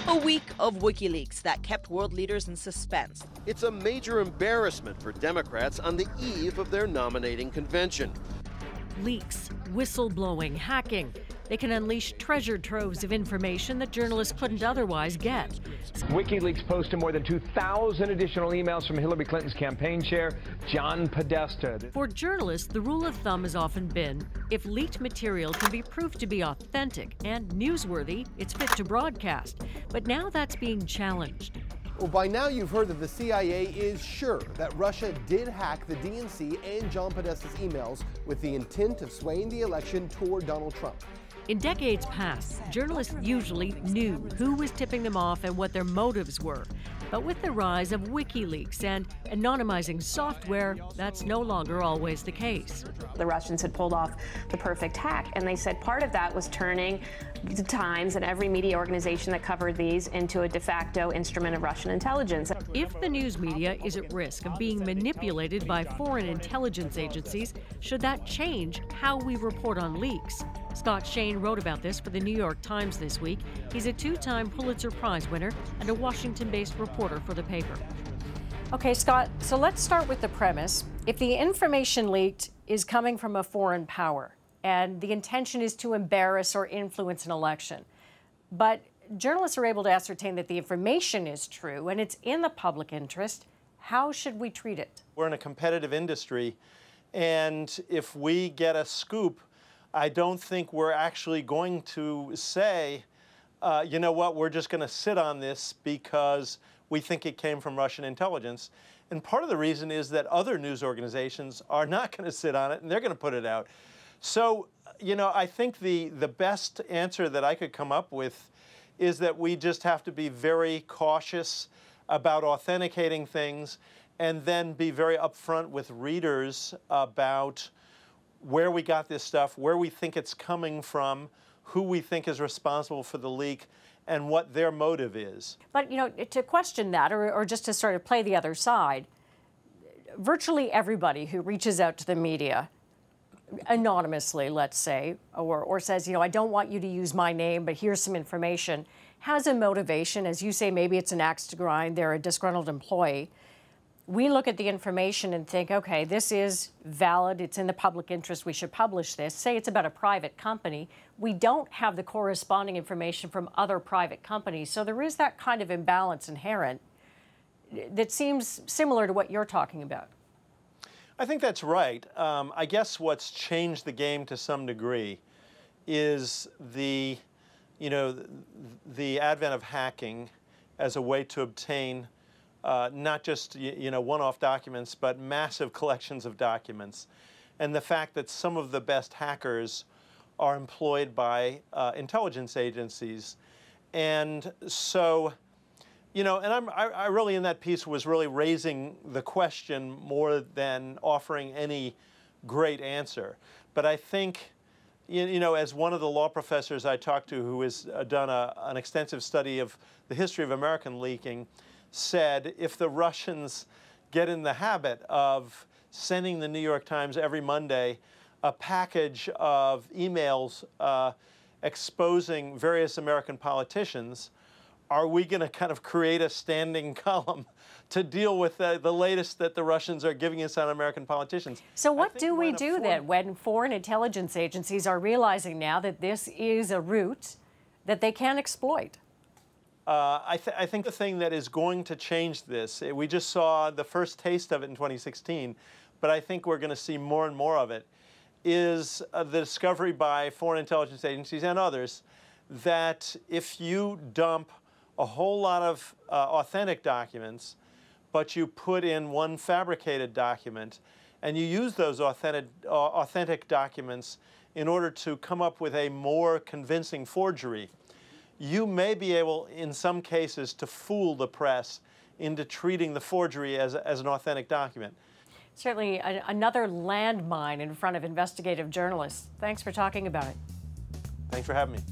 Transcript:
A week of WikiLeaks that kept world leaders in suspense. It's a major embarrassment for Democrats on the eve of their nominating convention. Leaks, whistleblowing, hacking. They can unleash treasure troves of information that journalists couldn't otherwise get. WikiLeaks posted more than 2,000 additional emails from Hillary Clinton's campaign chair, John Podesta. For journalists, the rule of thumb has often been, if leaked material can be proved to be authentic and newsworthy, it's fit to broadcast. But now that's being challenged. Well, by now you've heard that the CIA is sure that Russia did hack the DNC and John Podesta's emails with the intent of swaying the election toward Donald Trump. In decades past, journalists usually knew who was tipping them off and what their motives were. But with the rise of WikiLeaks and anonymizing software, that's no longer always the case. The Russians had pulled off the perfect hack, and they said part of that was turning the Times and every media organization that covered these into a de facto instrument of Russian intelligence. If the news media is at risk of being manipulated by foreign intelligence agencies, should that change how we report on leaks? Scott Shane wrote about this for the New York Times this week. He's a two-time Pulitzer Prize winner and a Washington-based reporter for the paper. Okay, Scott, so let's start with the premise. If the information leaked is coming from a foreign power and the intention is to embarrass or influence an election, but journalists are able to ascertain that the information is true and it's in the public interest, how should we treat it? We're in a competitive industry, and if we get a scoop, I don't think we're actually going to say, you know what, we're just going to sit on this because we think it came from Russian intelligence. And part of the reason is that other news organizations are not going to sit on it, and they're going to put it out. So, you know, I think the best answer that I could come up with is that we just have to be very cautious about authenticating things and then be very upfront with readers about where we got this stuff, where we think it's coming from, who we think is responsible for the leak, and what their motive is. But, you know, to question that, or just to sort of play the other side, virtually everybody who reaches out to the media, anonymously, let's say, or says, you know, I don't want you to use my name, but here's some information, has a motivation. As you say, maybe it's an axe to grind, they're a disgruntled employee. We look at the information and think, okay, this is valid, it's in the public interest, we should publish this. Say it's about a private company. We don't have the corresponding information from other private companies. So there is that kind of imbalance inherent that seems similar to what you're talking about. I think that's right. I guess what's changed the game to some degree is the advent of hacking as a way to obtain not just one-off documents, but massive collections of documents, and the fact that some of the best hackers are employed by intelligence agencies, and so, and I really in that piece was really raising the question more than offering any great answer. But I think, as one of the law professors I talked to who has done an extensive study of the history of American leaking, said if the Russians get in the habit of sending the New York Times every Monday a package of emails exposing various American politicians, are we going to kind of create a standing column to deal with the latest that the Russians are giving us on American politicians? So what do we do then when foreign intelligence agencies are realizing now that this is a route that they can exploit? I think the thing that is going to change this, we just saw the first taste of it in 2016, but I think we're going to see more and more of it, is the discovery by foreign intelligence agencies and others that if you dump a whole lot of authentic documents, but you put in one fabricated document, and you use those authentic documents in order to come up with a more convincing forgery, you may be able, in some cases, to fool the press into treating the forgery as an authentic document. Certainly another landmine in front of investigative journalists. Thanks for talking about it. Thanks for having me.